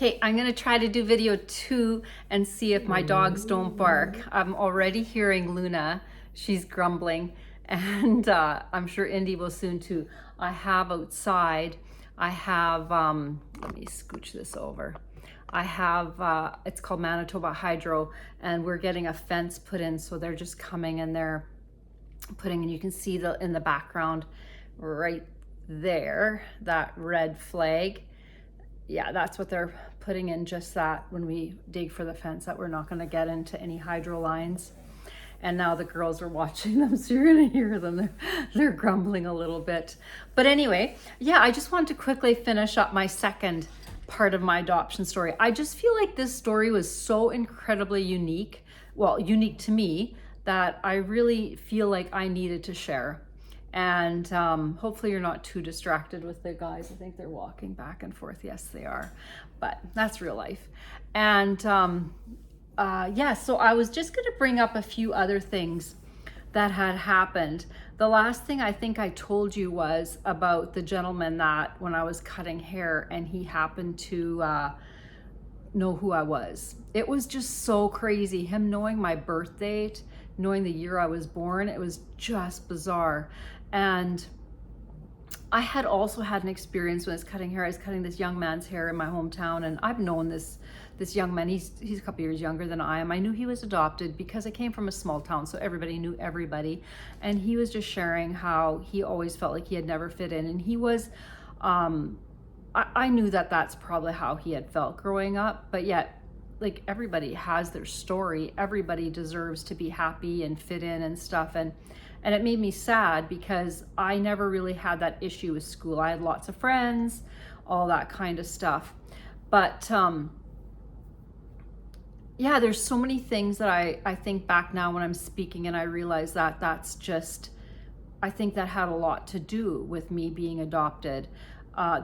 Okay, I'm gonna try to do video 2 and see if my dogs don't bark. I'm already hearing Luna. She's grumbling, and I'm sure Indy will soon too. I have outside, I have, let me scooch this over. I have, it's called Manitoba Hydro, and we're getting a fence put in, so they're just coming and they're putting, and you can see in the background right there, that red flag. Yeah, that's what they're putting in, just that when we dig for the fence, that we're not going to get into any hydro lines. And now the girls are watching them, so you're going to hear them. They're grumbling a little bit. But anyway, yeah, I just wanted to quickly finish up my second part of my adoption story. I just feel like this story was so incredibly unique, well, unique to me, that I really feel like I needed to share. And hopefully you're not too distracted with the guys. I think they're walking back and forth. Yes, they are, but that's real life. And yeah, so I was just going to bring up a few other things that had happened. The last thing I think I told you was about the gentleman that when I was cutting hair and he happened to know who I was. It was just so crazy. Him knowing my birth date, knowing the year I was born, it was just bizarre. And I had also had an experience when I was cutting hair. I was cutting this young man's hair in my hometown, and I've known this young man. He's a couple years younger than I am. I knew he was adopted because I came from a small town, so everybody knew everybody. And he was just sharing how he always felt like he had never fit in, and he was I knew that that's probably how he had felt growing up, but yet, like, everybody has their story. Everybody deserves to be happy and fit in and stuff. And it made me sad because I never really had that issue with school. I had lots of friends, all that kind of stuff. But yeah, there's so many things that I think back now when I'm speaking, and I realize that that's just, I think that had a lot to do with me being adopted.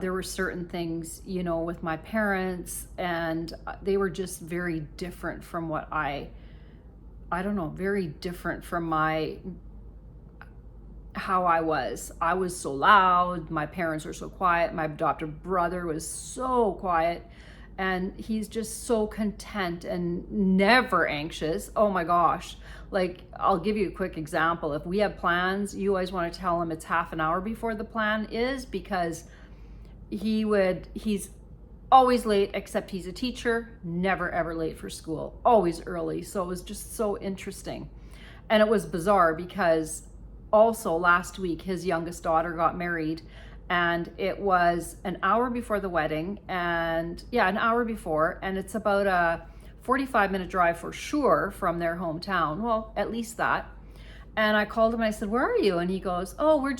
There were certain things, you know, with my parents, and they were just very different from what I don't know, very different from how I was. I was so loud. My parents were so quiet. My adopted brother was so quiet, and he's just so content and never anxious. Oh my gosh. Like, I'll give you a quick example. If we have plans, you always want to tell him it's half an hour before the plan is, because he's always late, except he's a teacher, never ever late for school, always early. So it was just so interesting. And it was bizarre because also last week his youngest daughter got married, and it was an hour before the wedding, and yeah, an hour before, and it's about a 45-minute drive for sure from their hometown. Well, at least that. And I called him and I said, "Where are you?" And he goes, "Oh, we're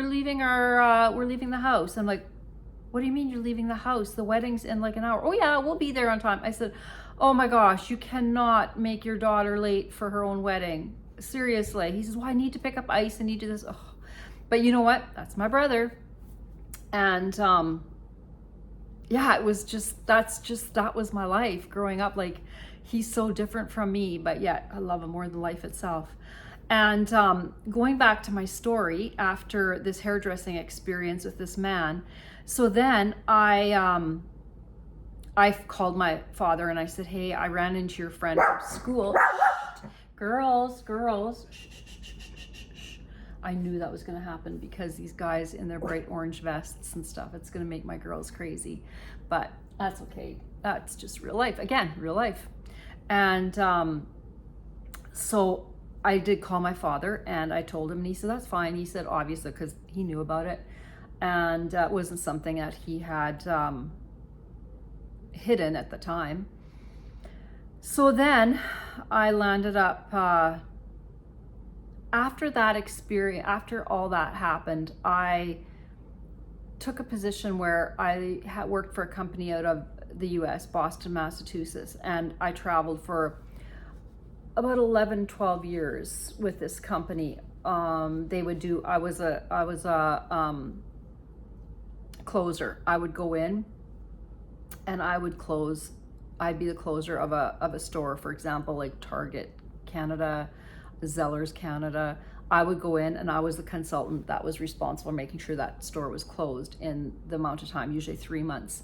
leaving the house." I'm like, "What do you mean you're leaving the house? The wedding's in like an hour." "Oh yeah, we'll be there on time." I said, "Oh my gosh, you cannot make your daughter late for her own wedding. Seriously." He says, "Well, I need to pick up ice, and need to do this." Oh. But you know what? That's my brother. And yeah, it was just, that was my life growing up. Like, he's so different from me, but yet I love him more than life itself. And going back to my story after this hairdressing experience with this man, so then I called my father and I said, "Hey, I ran into your friend from school." Girls, shh, shh, shh, shh, shh, shh. I knew that was going to happen because these guys in their bright orange vests and stuff, it's going to make my girls crazy. But that's okay. That's just real life. Again, real life. And so I did call my father and I told him, and he said, "That's fine." He said, obviously, because he knew about it. And it wasn't something that he had hidden at the time. So then I landed up, after that experience, after all that happened, I took a position where I had worked for a company out of the US, Boston, Massachusetts, and I traveled for about 11, 12 years with this company. They would do, I was a closer. I would go in and I would close. I'd be the closer of a store, for example, like Target Canada, Zellers Canada. I would go in and I was the consultant that was responsible for making sure that store was closed in the amount of time, usually 3 months.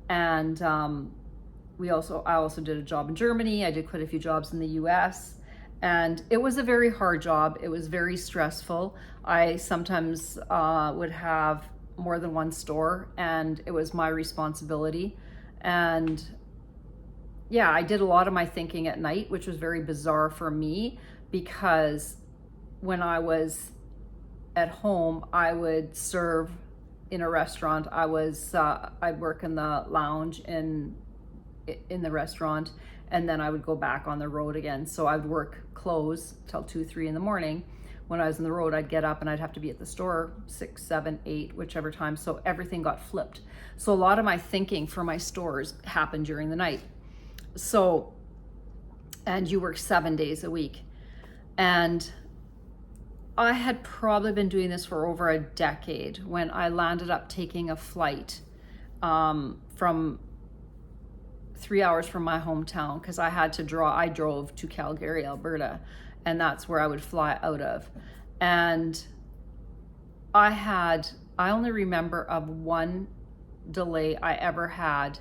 And I also did a job in Germany. I did quite a few jobs in the US. And it was a very hard job. It was very stressful. I sometimes would have more than one store, and it was my responsibility. And yeah, I did a lot of my thinking at night, which was very bizarre for me, because when I was at home, I would serve in a restaurant. I'd work in the lounge in the restaurant, and then I would go back on the road again. So I would work close till 2, 3 in the morning. When I was on the road, I'd get up and I'd have to be at the store 6, 7, 8, whichever time. So everything got flipped. So a lot of my thinking for my stores happened during the night. So, and you work 7 days a week. And I had probably been doing this for over a decade when I landed up taking a flight from 3 hours from my hometown, because I drove to Calgary, Alberta, and that's where I would fly out of. And I only remember of one delay I ever had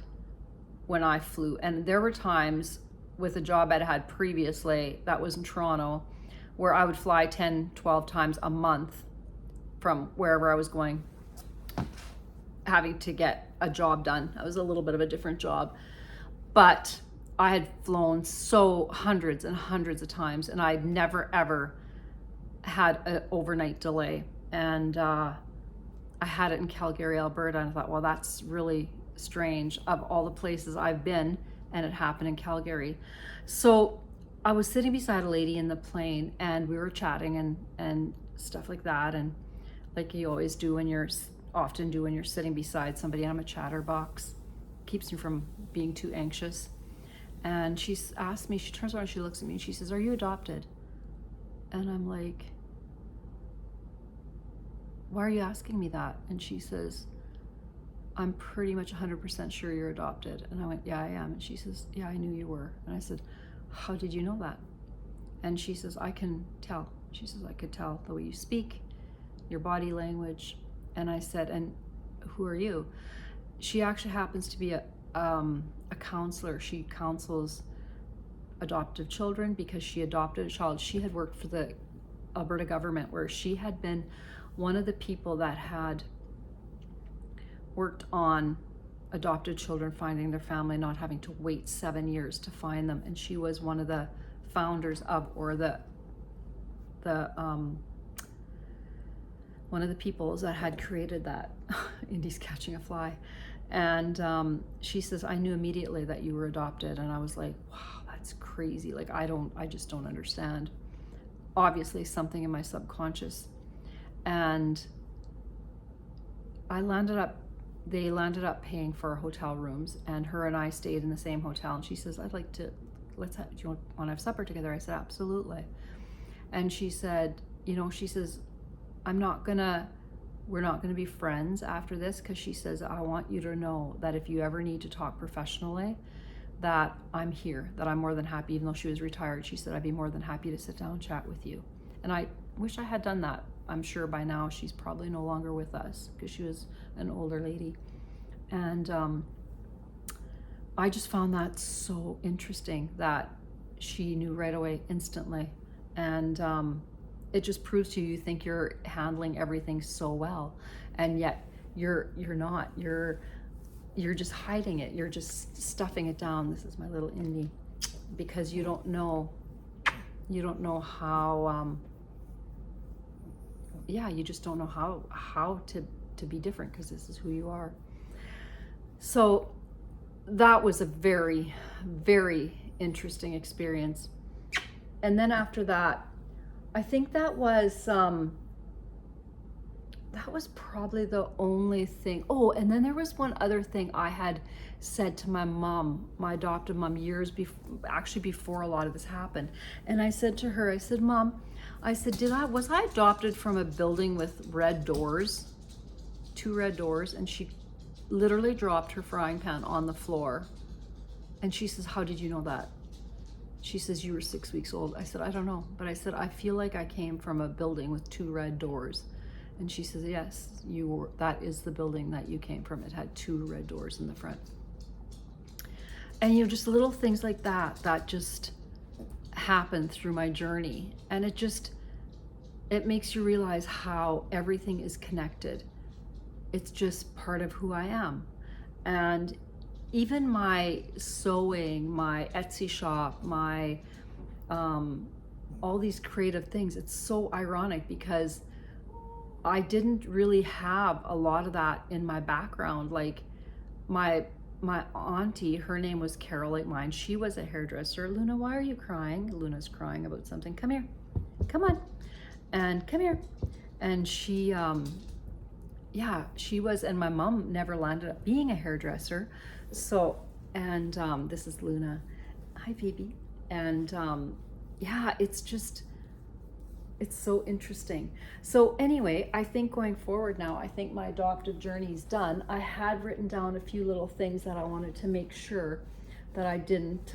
when I flew. And there were times with a job I'd had previously that was in Toronto, where I would fly 10, 12 times a month from wherever I was going, having to get a job done. That was a little bit of a different job. But I had flown so hundreds and hundreds of times, and I'd never ever had an overnight delay. And I had it in Calgary, Alberta, and I thought, well, that's really strange of all the places I've been, and it happened in Calgary. So I was sitting beside a lady in the plane, and we were chatting and stuff like that, and like you always do when you're sitting beside somebody. And I'm a chatterbox, keeps me from being too anxious. And she asked me, she turns around, she looks at me, and she says, "Are you adopted?" And I'm like, "Why are you asking me that?" And she says, "I'm pretty much 100% sure you're adopted." And I went, "Yeah, I am." And she says, "Yeah, I knew you were." And I said, "How did you know that?" And she says, "I can tell." She says, "I could tell the way you speak, your body language." And I said, "And who are you?" She actually happens to be a counselor. She counsels adoptive children because she adopted a child. She had worked for the Alberta government, where she had been one of the people that had worked on adopted children finding their family, not having to wait 7 years to find them. And she was one of the founders of, or one of the peoples that had created that. Indy's catching a fly. And she says, "I knew immediately that you were adopted." And I was like, wow, that's crazy. Like, I just don't understand. Obviously something in my subconscious. And they landed up paying for our hotel rooms, and her and I stayed in the same hotel. And she says, do you want to have supper together? I said, absolutely. And she said, she says, we're not gonna be friends after this, because she says, I want you to know that if you ever need to talk professionally, that I'm here, that I'm more than happy. Even though she was retired, she said, I'd be more than happy to sit down and chat with you. And I wish I had done that. I'm sure by now she's probably no longer with us, because she was an older lady. And I just found that so interesting that she knew right away, instantly. And it just proves to you think you're handling everything so well, and yet you're not. You're just hiding it. You're just stuffing it down. This is my little Indy, because you don't know how you just don't know how to be different, because this is who you are. So that was a very, very interesting experience. And then after that, I think that was probably the only thing. Oh, and then there was one other thing I had said to my mom, my adoptive mom, years before a lot of this happened. And I said to her, I said, "Mom," I said, was I adopted from a building with red doors, 2 red doors?" And she literally dropped her frying pan on the floor. And she says, "How did you know that?" She says, "You were 6 weeks old." I said, "I don't know." But I said, "I feel like I came from a building with 2 red doors." And she says, "Yes, that is the building that you came from. It had 2 red doors in the front." And just little things like that just happened through my journey. And it makes you realize how everything is connected. It's just part of who I am. And even my sewing, my Etsy shop, my all these creative things, it's so ironic because I didn't really have a lot of that in my background. Like my auntie, her name was Carol like mine. She was a hairdresser. Luna, why are you crying? Luna's crying about something. Come here. Come on. And come here. And she she was, and my mom never landed up being a hairdresser. So, and this is Luna. Hi, Phoebe. And it's so interesting. So anyway, I think going forward now, I think my adoptive journey is done. I had written down a few little things that I wanted to make sure that I didn't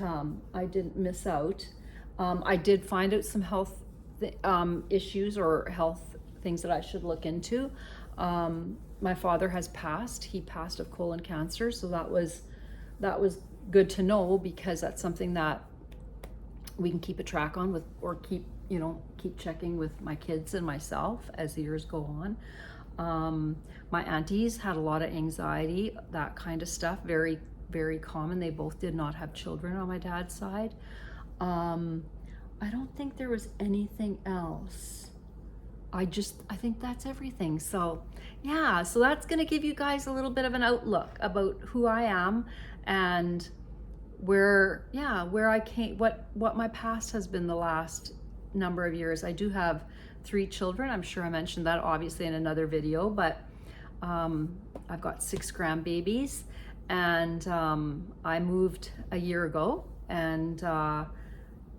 miss out. I did find out some health issues or health things that I should look into. My father has passed. He passed of colon cancer, so that was good to know, because that's something that we can keep a track on with, or keep checking with my kids and myself as the years go on. My aunties had a lot of anxiety, that kind of stuff, very, very common. They both did not have children on my dad's side. I don't think there was anything else. I think that's everything. So yeah, so that's gonna give you guys a little bit of an outlook about who I am and where I came, what my past has been the last number of years. I do have 3 children. I'm sure I mentioned that obviously in another video, but I've got 6 grandbabies, and I moved a year ago and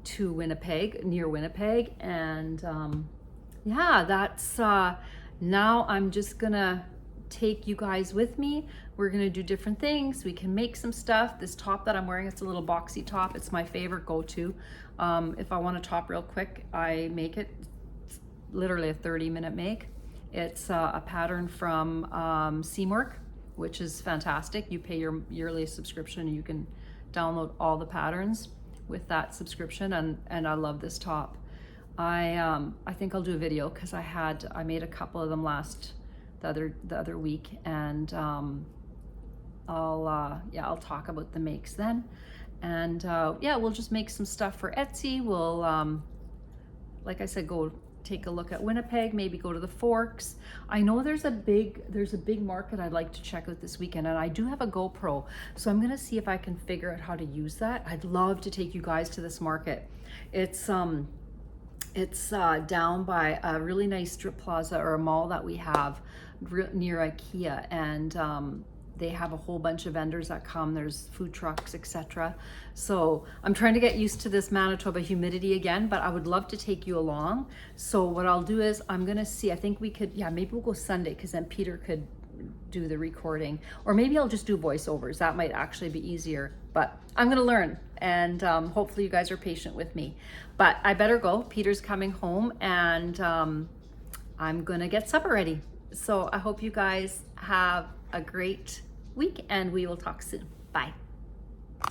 to Winnipeg, near Winnipeg, and that's now I'm just gonna take you guys with me. We're gonna do different things. We can make some stuff. This top that I'm wearing, it's a little boxy top. It's my favorite go-to. If I want a top real quick, I make it. It's literally a 30-minute make. It's a pattern from Seamwork, which is fantastic. You pay your yearly subscription and you can download all the patterns with that subscription, and I love this top. I think I'll do a video because I made a couple of them the other week, and I'll talk about the makes then, and we'll just make some stuff for Etsy. We'll like I said, go take a look at Winnipeg, maybe go to the Forks. I know there's a big market I'd like to check out this weekend, and I do have a GoPro, so I'm gonna see if I can figure out how to use that. I'd love to take you guys to this market. It's down by a really nice strip plaza or a mall that we have near IKEA, and they have a whole bunch of vendors that come. There's food trucks, etc. So I'm trying to get used to this Manitoba humidity again, but I would love to take you along. So what I'll do is I'm gonna see, I think we could, maybe we'll go Sunday, because then Peter could do the recording, or maybe I'll just do voiceovers. That might actually be easier, but I'm gonna learn, and hopefully you guys are patient with me. But I better go. Peter's coming home, and I'm gonna get supper ready. So I hope you guys have a great week, and we will talk soon. Bye.